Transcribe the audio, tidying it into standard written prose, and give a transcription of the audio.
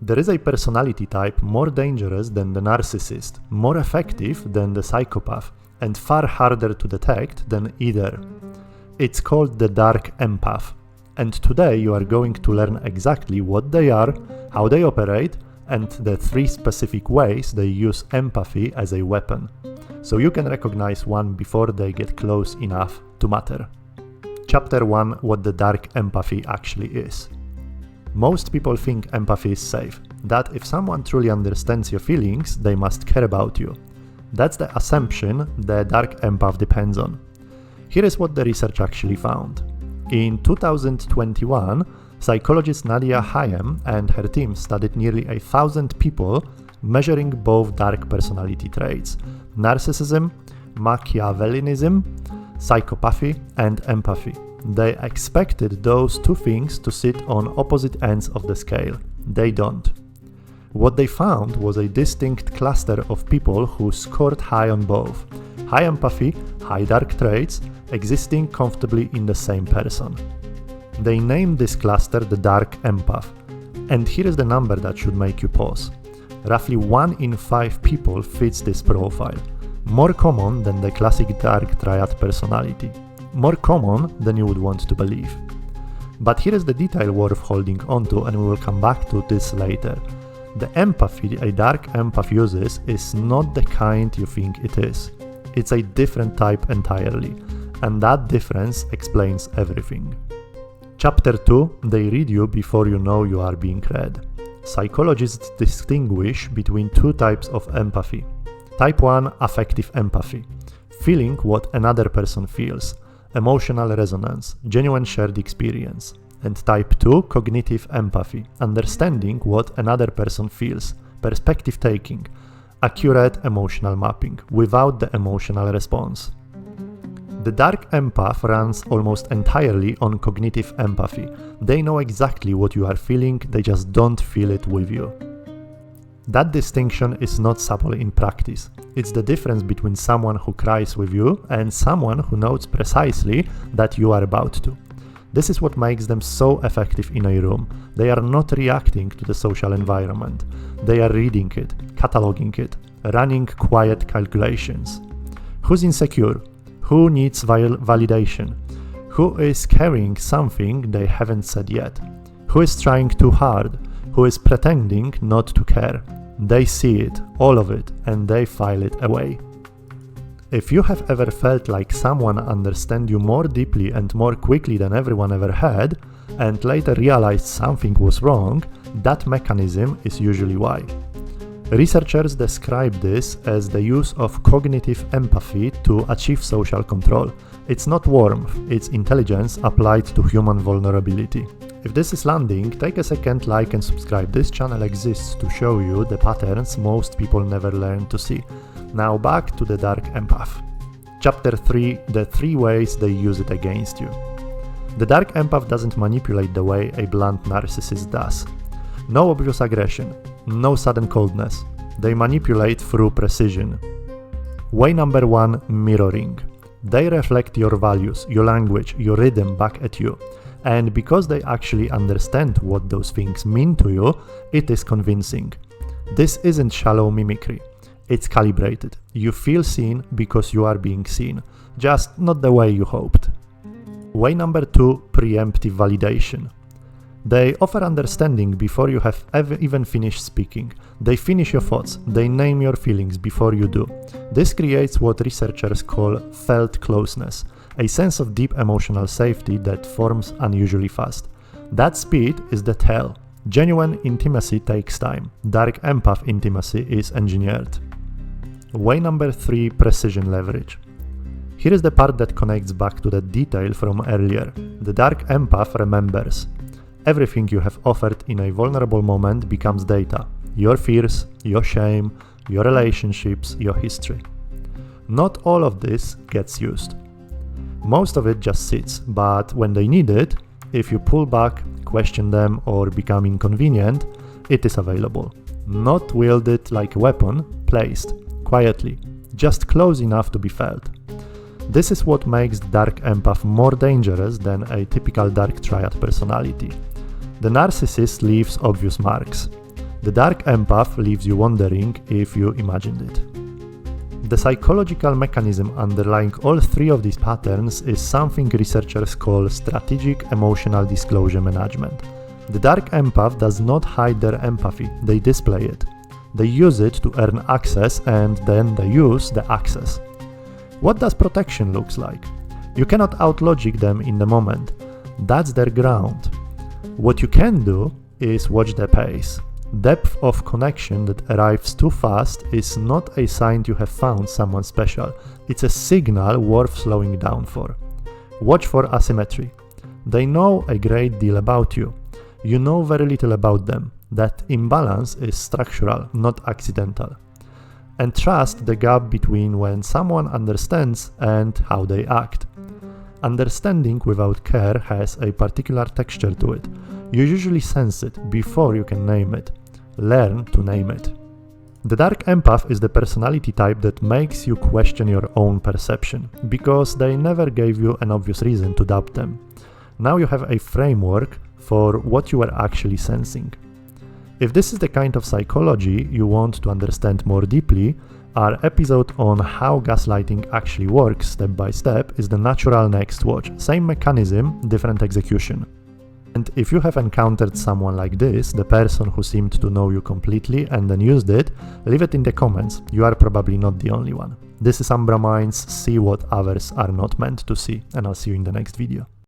There is a personality type more dangerous than the narcissist, more effective than the psychopath, and far harder to detect than either. It's called the dark empath. And today you are going to learn exactly what they are, how they operate, and the 3 specific ways they use empathy as a weapon. So you can recognize one before they get close enough to matter. Chapter 1: What the dark empathy actually is. Most people think empathy is safe, that if someone truly understands your feelings, they must care about you. That's the assumption the dark empath depends on. Here is what the research actually found. In 2021, psychologist Nadia Hayem and her team studied nearly 1,000 people, measuring both dark personality traits: narcissism, Machiavellianism, psychopathy, and empathy. They expected those 2 things to sit on opposite ends of the scale. They don't. What they found was a distinct cluster of people who scored high on both: high empathy, high dark traits, existing comfortably in the same person. They named this cluster the dark empath. And here is the number that should make you pause. Roughly 1 in 5 people fits this profile. More common than the classic dark triad personality. More common than you would want to believe. But here is the detail worth holding onto, and we will come back to this later. The empathy a dark empath uses is not the kind you think it is. It's a different type entirely, and that difference explains everything. Chapter 2: They read you before you know you are being read. Psychologists distinguish between 2 types of empathy. Type 1: affective empathy, feeling what another person feels, emotional resonance, genuine shared experience. And type 2: cognitive empathy, understanding what another person feels, perspective taking, accurate emotional mapping, without the emotional response. The dark empath runs almost entirely on cognitive empathy. They know exactly what you are feeling, they just don't feel it with you. That distinction is not subtle in practice. It's the difference between someone who cries with you and someone who knows precisely that you are about to. This is what makes them so effective in a room. They are not reacting to the social environment. They are reading it, cataloging it, running quiet calculations. Who's insecure? Who needs validation? Who is carrying something they haven't said yet? Who is trying too hard? Who is pretending not to care? They see it, all of it, and they file it away. If you have ever felt like someone understands you more deeply and more quickly than everyone ever had, and later realized something was wrong, that mechanism is usually why. Researchers describe this as the use of cognitive empathy to achieve social control. It's not warmth, it's intelligence applied to human vulnerability. If this is landing, take a second, like and subscribe. This channel exists to show you the patterns most people never learn to see. Now back to the dark empath. Chapter 3: The 3 ways they use it against you. The dark empath doesn't manipulate the way a blunt narcissist does. No obvious aggression, no sudden coldness. They manipulate through precision. Way number 1: mirroring. They reflect your values, your language, your rhythm back at you. And because they actually understand what those things mean to you, it is convincing. This isn't shallow mimicry. It's calibrated. You feel seen because you are being seen, just not the way you hoped. Way number 2: preemptive validation. They offer understanding before you have even finished speaking. They finish your thoughts, they name your feelings before you do. This creates what researchers call felt closeness, a sense of deep emotional safety that forms unusually fast. That speed is the tell. Genuine intimacy takes time. Dark empath intimacy is engineered. Way number 3: precision leverage. Here is the part that connects back to the detail from earlier. The dark empath remembers. Everything you have offered in a vulnerable moment becomes data. Your fears, your shame, your relationships, your history. Not all of this gets used. Most of it just sits, but when they need it, if you pull back, question them, or become inconvenient, it is available. Not wielded like a weapon, placed, quietly, just close enough to be felt. This is what makes the dark empath more dangerous than a typical dark triad personality. The narcissist leaves obvious marks. The dark empath leaves you wondering if you imagined it. The psychological mechanism underlying all three of these patterns is something researchers call strategic emotional disclosure management. The dark empath does not hide their empathy, they display it. They use it to earn access and then they use the access. What does protection look like? You cannot outlogic them in the moment. That's their ground. What you can do is watch their pace. Depth of connection that arrives too fast is not a sign you have found someone special. It's a signal worth slowing down for. Watch for asymmetry. They know a great deal about you. You know very little about them. That imbalance is structural, not accidental. And trust the gap between when someone understands and how they act. Understanding without care has a particular texture to it. You usually sense it before you can name it. Learn to name it. The dark empath is the personality type that makes you question your own perception, because they never gave you an obvious reason to doubt them. Now you have a framework for what you are actually sensing. If this is the kind of psychology you want to understand more deeply, our episode on how gaslighting actually works step by step is the natural next watch. Same mechanism, different execution. And if you have encountered someone like this, the person who seemed to know you completely and then used it, leave it in the comments. You are probably not the only one. This is Umbra Minds. See what others are not meant to see, and I'll see you in the next video.